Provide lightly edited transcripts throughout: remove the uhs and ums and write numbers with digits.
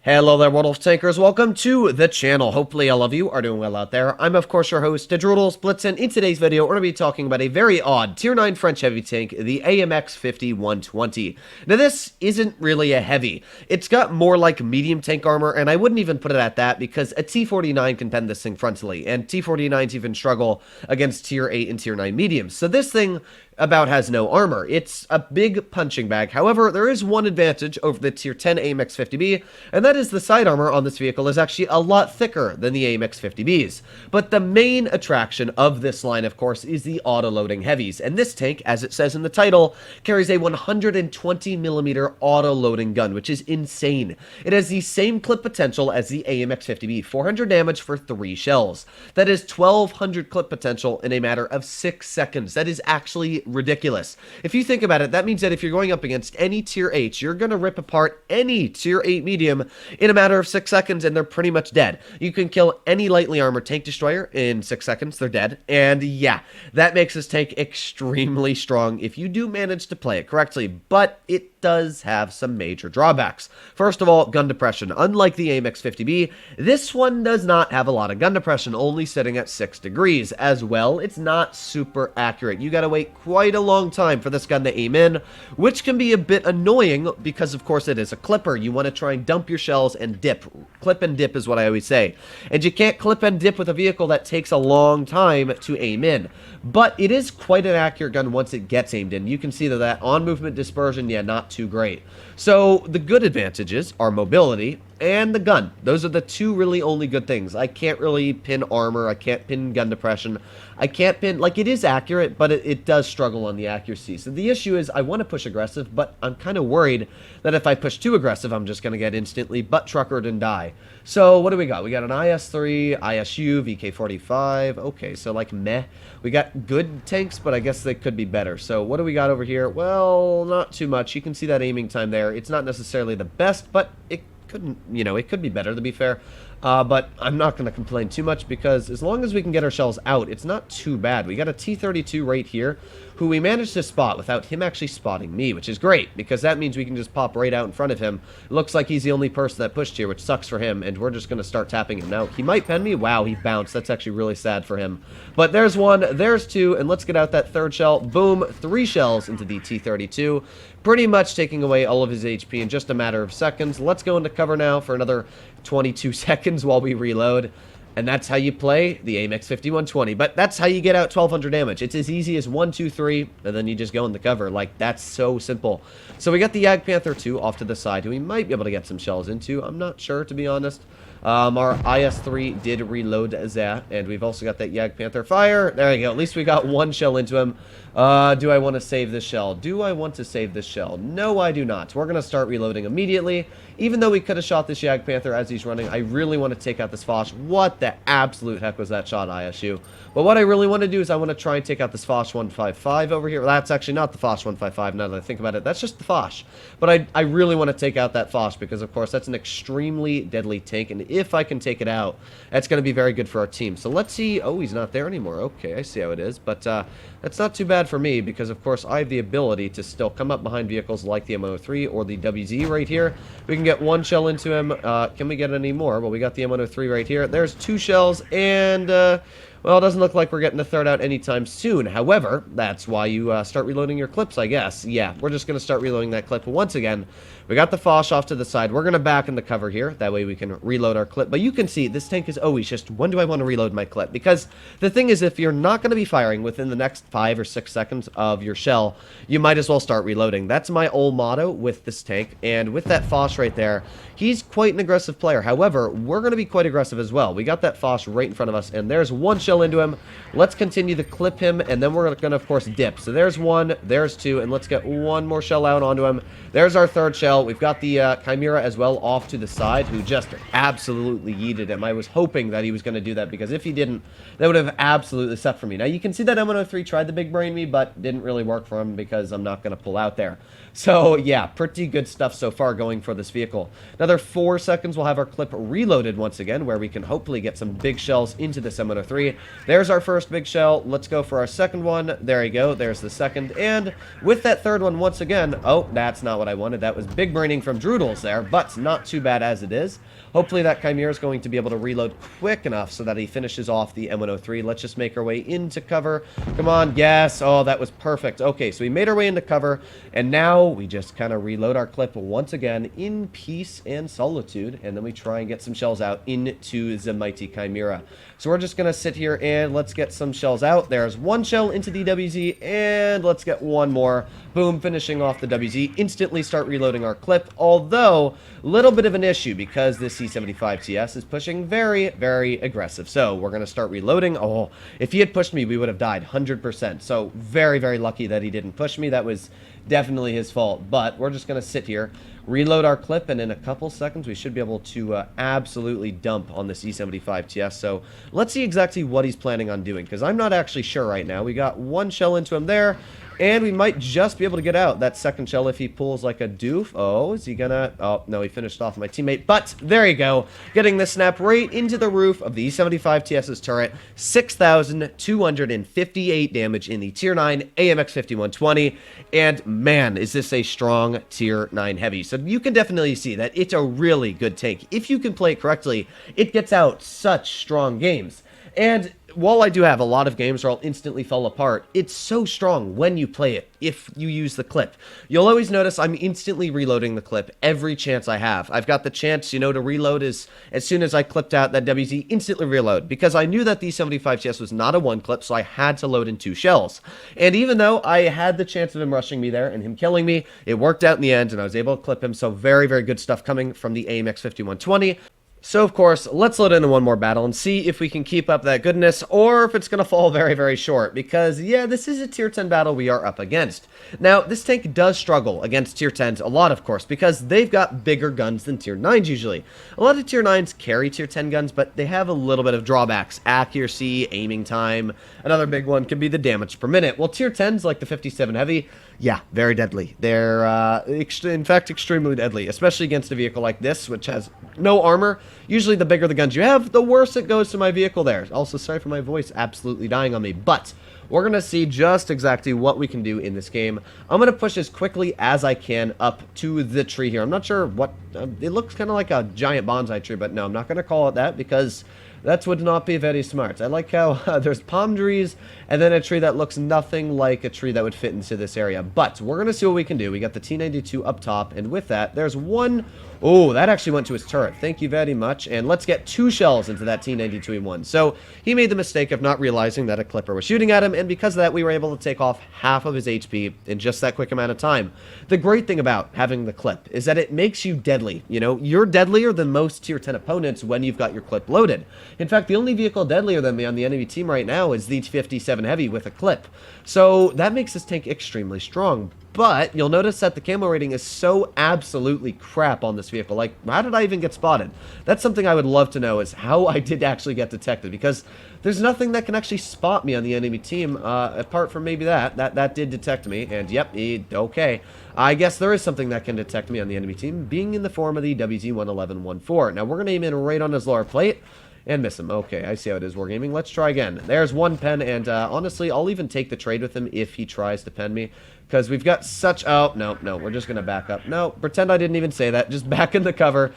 Hello there, Wotb Tankers. Welcome to the channel. Hopefully all of you are doing well out there. I'm, of course, your host, Tanks Blitz, and in today's video, we're going to be talking about a very odd Tier 9 French heavy tank, the AMX 50-120. Now, this isn't really a heavy. It's got more like medium tank armor, and I wouldn't even put it at that because a T49 can pen this thing frontally, and T49s even struggle against Tier 8 and Tier 9 mediums. So this thing about has no armor. It's a big punching bag. However, there is one advantage over the Tier 10 AMX 50B, and that is the side armor on this vehicle is actually a lot thicker than the AMX 50Bs. But the main attraction of this line, of course, is the auto-loading heavies, and this tank, as it says in the title, carries a 120mm auto-loading gun, which is insane. It has the same clip potential as the AMX 50B, 400 damage for 3 shells. That is 1200 clip potential in a matter of 6 seconds. That is actually ridiculous. If you think about it, that means that if you're going up against any Tier 8, you're going to rip apart any Tier 8 medium in a matter of 6 seconds, and they're pretty much dead. You can kill any lightly armored tank destroyer in 6 seconds, they're dead. And yeah, that makes this tank extremely strong if you do manage to play it correctly, but it does have some major drawbacks. First of all, gun depression. Unlike the AMX 50B, this one does not have a lot of gun depression, only sitting at 6 degrees. As well, it's not super accurate. You gotta wait quite a long time for this gun to aim in, which can be a bit annoying because, of course, it is a clipper. You want to try and dump your shells and dip. Clip and dip is what I always say. And you can't clip and dip with a vehicle that takes a long time to aim in. But it is quite an accurate gun once it gets aimed in. You can see that on-movement dispersion, yeah, not too great. So the good advantages are mobility and the gun. Those are the two really only good things. I can't really pin armor. I can't pin gun depression. I can't pin, like, it is accurate, but it does struggle on the accuracy. So the issue is I want to push aggressive, but I'm kind of worried that if I push too aggressive, I'm just going to get instantly butt-truckered and die. So what do we got? We got an IS-3, ISU, VK-45. Okay, so like meh. We got good tanks, but I guess they could be better. So what do we got over here? Well, not too much. You can see that aiming time there. It's not necessarily the best, but it couldn't, you know, it could be better, to be fair. But I'm not going to complain too much because as long as we can get our shells out, it's not too bad. We got a T-32 right here who we managed to spot without him actually spotting me, which is great because that means we can just pop right out in front of him. It looks like he's the only person that pushed here, which sucks for him, and we're just going to start tapping him. Now, he might pen me. Wow, he bounced. That's actually really sad for him. But there's one, there's two, and let's get out that third shell. Boom, 3 shells into the T-32. Pretty much taking away all of his HP in just a matter of seconds. Let's go into cover now for another 22 seconds while we reload. And that's how you play the AMX 50-120. But that's how you get out 1200 damage. It's as easy as 1, 2, 3, and then you just go in the cover. Like, that's so simple. So we got the Jagdpanther 2 off to the side, who we might be able to get some shells into. I'm not sure, to be honest. Our IS-3 did reload that, and we've also got that Jagdpanther fire. There you go. At least we got 1 shell into him. Do I want to save this shell? Do I want to save this shell? No, I do not. We're going to start reloading immediately. Even though we could have shot this Jagdpanther as he's running, I really want to take out this Foch. What the absolute heck was that shot, ISU? But what I really want to do is I want to try and take out this Foch 155 over here. Well, that's actually not the Foch 155 now that I think about it. That's just the Foch. But I really want to take out that Foch because, of course, that's an extremely deadly tank. And if I can take it out, that's going to be very good for our team. So let's see. Oh, he's not there anymore. Okay, I see how it is. But that's not too bad for me because, of course, I have the ability to still come up behind vehicles like the M103 or the WZ right here. We can get 1 shell into him. Can we get any more? Well, we got the M103 right here. There's 2 shells, and well, it doesn't look like we're getting the third out anytime soon. However, that's why you start reloading your clips, I guess. Yeah, we're just going to start reloading that clip once again. We got the Foch off to the side. We're going to back in the cover here. That way we can reload our clip. But you can see this tank is always just, when do I want to reload my clip? Because the thing is, if you're not going to be firing within the next 5 or 6 seconds of your shell, you might as well start reloading. That's my old motto with this tank. And with that Foch right there, he's quite an aggressive player. However, we're going to be quite aggressive as well. We got that Foch right in front of us, and there's 1 shell into him. Let's continue to clip him, and then we're going to, of course, dip. So there's 1, there's 2, and let's get 1 more shell out onto him. There's our third shell. We've got the Chimera as well off to the side, who just absolutely yeeted him. I was hoping that he was going to do that, because if he didn't, that would have absolutely sucked for me. Now, you can see that M103 tried the big brain me, but didn't really work for him because I'm not going to pull out there. So, yeah, pretty good stuff so far going for this vehicle. Another 4 seconds, we'll have our clip reloaded once again, where we can hopefully get some big shells into this M103. there's our first big shell. Let's go for our second one. There you go. There's the second. And with that third one, once again, oh, that's not what I wanted. That was big braining from Droodles there, but not too bad as it is. Hopefully that Chimera is going to be able to reload quick enough so that he finishes off the M103. Let's just make our way into cover. Come on, yes. Oh, that was perfect. Okay, so we made our way into cover, and now we just kind of reload our clip once again in peace and solitude, and then we try and get some shells out into the mighty Chimera. So we're just going to sit here and let's get some shells out. There's one shell into the WZ, and let's get one more. Boom, finishing off the WZ. Instantly start reloading our clip, although a little bit of an issue because this C75 TS is pushing very, very aggressive. So we're going to start reloading. Oh, if he had pushed me, we would have died 100%. So very, very lucky that he didn't push me. That was definitely his fault. But we're just going to sit here, reload our clip, and in a couple seconds we should be able to absolutely dump on this E75 TS. So let's see exactly what he's planning on doing, because I'm not actually sure right now. We got one shell into him there, and we might just be able to get out that second shell if he pulls like a doof. Oh, is he gonna... Oh, no, he finished off my teammate. But there you go. Getting the snap right into the roof of the E75 TS's turret. 6,258 damage in the Tier 9 AMX 5120. And man, is this a strong Tier 9 heavy. So you can definitely see that it's a really good tank. If you can play it correctly, it gets out such strong games. And while I do have a lot of games where I'll instantly fall apart, it's so strong when you play it, if you use the clip. You'll always notice I'm instantly reloading the clip every chance I have. I've got the chance, you know, to reload as soon as I clipped out that WZ, instantly reload, because I knew that the 75 TS was not a one clip, so I had to load in 2 shells. And even though I had the chance of him rushing me there and him killing me, it worked out in the end, and I was able to clip him, so very, very good stuff coming from the AMX 5120. So, of course, let's load into one more battle and see if we can keep up that goodness, or if it's going to fall very, very short, because, yeah, this is a Tier 10 battle we are up against. Now, this tank does struggle against Tier 10s a lot, of course, because they've got bigger guns than Tier 9s usually. A lot of Tier 9s carry Tier 10 guns, but they have a little bit of drawbacks. Accuracy, aiming time. Another big one can be the damage per minute. Well, Tier 10s, like the 57 Heavy, yeah, very deadly. They're, in fact, extremely deadly, especially against a vehicle like this, which has no armor. Usually the bigger the guns you have, the worse it goes to my vehicle there. Also, sorry for my voice absolutely dying on me, but we're going to see just exactly what we can do in this game. I'm going to push as quickly as I can up to the tree here. I'm not sure what... it looks kind of like a giant bonsai tree, but no, I'm not going to call it that because... that would not be very smart. I like how there's palm trees and then a tree that looks nothing like a tree that would fit into this area. But we're going to see what we can do. We got the T92 up top, and with that, there's one... oh, that actually went to his turret. Thank you very much. And let's get 2 shells into that T92E1. So he made the mistake of not realizing that a clipper was shooting at him, and because of that, we were able to take off half of his HP in just that quick amount of time. The great thing about having the clip is that it makes you deadly. You know, you're deadlier than most Tier 10 opponents when you've got your clip loaded. In fact, the only vehicle deadlier than me on the enemy team right now is the 57 Heavy with a clip. So that makes this tank extremely strong. But you'll notice that the camo rating is so absolutely crap on this vehicle. Like, how did I even get spotted? That's something I would love to know, is how I did actually get detected, because there's nothing that can actually spot me on the enemy team, apart from maybe that did detect me, and yep, okay. I guess there is something that can detect me on the enemy team, being in the form of the WZ-111-14. Now, we're going to aim in right on his lower plate, and miss him. Okay, I see how it is, Wargaming. Let's try again. There's one pen, and honestly, I'll even take the trade with him if he tries to pen me, because we've got such... oh, no, we're just going to back up. No, pretend I didn't even say that. Just back in the cover.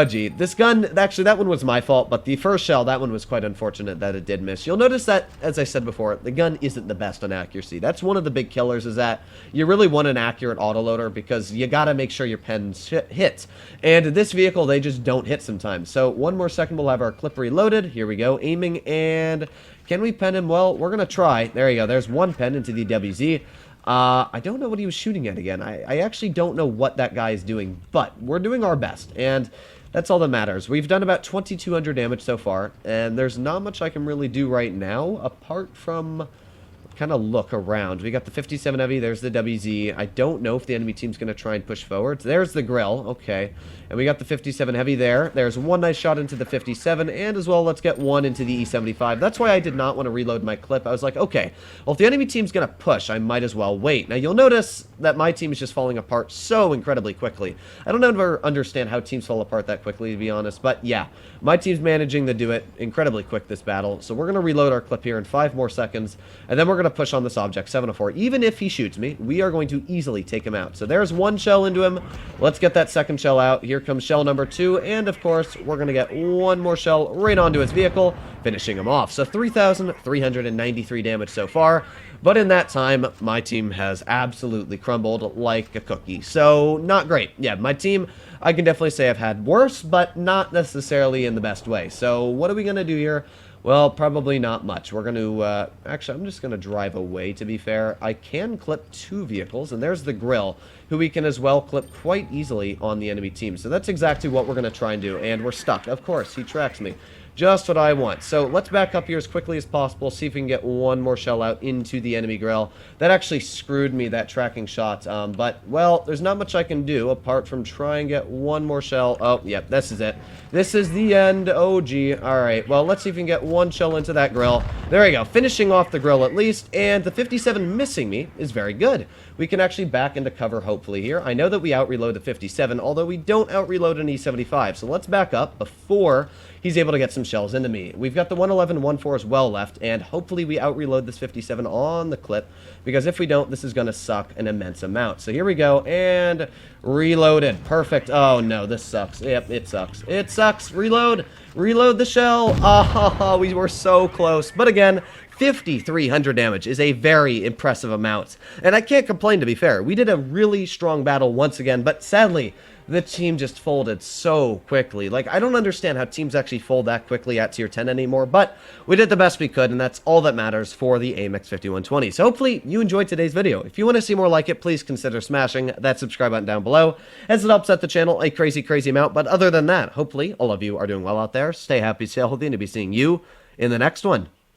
Gee. This gun, actually, that one was my fault, but the first shell, that one was quite unfortunate that it did miss. You'll notice that, as I said before, the gun isn't the best on accuracy. That's one of the big killers, is that you really want an accurate autoloader, because you gotta make sure your pens hit. And this vehicle, they just don't hit sometimes. So, one more second, we'll have our clip reloaded. Here we go. Aiming, and... can we pen him? Well, we're gonna try. There you go. There's one pen into the WZ. I don't know what he was shooting at again. I actually don't know what that guy is doing, but we're doing our best, and that's all that matters. We've done about 2,200 damage so far, and there's not much I can really do right now, apart from... kind of look around. We got the 57 heavy. There's the WZ. I don't know if the enemy team's going to try and push forward. There's the grill. Okay. And we got the 57 heavy there. There's one nice shot into the 57. And as well, let's get one into the E75. That's why I did not want to reload my clip. I was like, okay, well, if the enemy team's going to push, I might as well wait. Now, you'll notice that my team is just falling apart so incredibly quickly. I don't ever understand how teams fall apart that quickly, to be honest. But yeah, my team's managing to do it incredibly quick this battle. So we're going to reload our clip here in 5 more seconds. And then we're going to push on this object, 704. Even if he shoots me, we are going to easily take him out. So there's one shell into him. Let's get that second shell out. Here comes shell number 2. And of course, we're going to get one more shell right onto his vehicle, finishing him off. So 3,393 damage so far. But in that time, my team has absolutely crumbled like a cookie. So, not great. Yeah, my team, I can definitely say I've had worse, but not necessarily in the best way. So, what are we going to do here? Well, probably not much. We're going to, actually, I'm just going to drive away, to be fair. I can clip 2 vehicles, and there's the grill, who we can as well clip quite easily on the enemy team. So that's exactly what we're going to try and do, and we're stuck. Of course, he tracks me. Just what I want. So let's back up here as quickly as possible, see if we can get one more shell out into the enemy grill. That actually screwed me, that tracking shot. But, well, there's not much I can do apart from try and get one more shell. Oh, yep, this is it. This is the end. Oh, gee. All right, well, let's see if we can get one shell into that grill. There we go. Finishing off the grill at least. And the 57 missing me is very good. We can actually back into cover, hopefully, here. I know that we out-reload the 57, although we don't out-reload an E75. So let's back up before he's able to get some shells into me. We've got the 111 1.4 as well left, and hopefully we out-reload this 57 on the clip, because if we don't, this is going to suck an immense amount. So here we go, and reloaded. Perfect. Oh, no, this sucks. Yep, it sucks. It sucks. Reload. Reload the shell. Oh, we were so close. But again, 5,300 damage is a very impressive amount. And I can't complain, to be fair. We did a really strong battle once again, but sadly, the team just folded so quickly. Like, I don't understand how teams actually fold that quickly at tier 10 anymore, but we did the best we could, and that's all that matters for the AMX 5120. So hopefully you enjoyed today's video. If you want to see more like it, please consider smashing that subscribe button down below, as it helps out the channel a crazy, crazy amount. But other than that, hopefully all of you are doing well out there. Stay happy, stay healthy, and to be seeing you in the next one.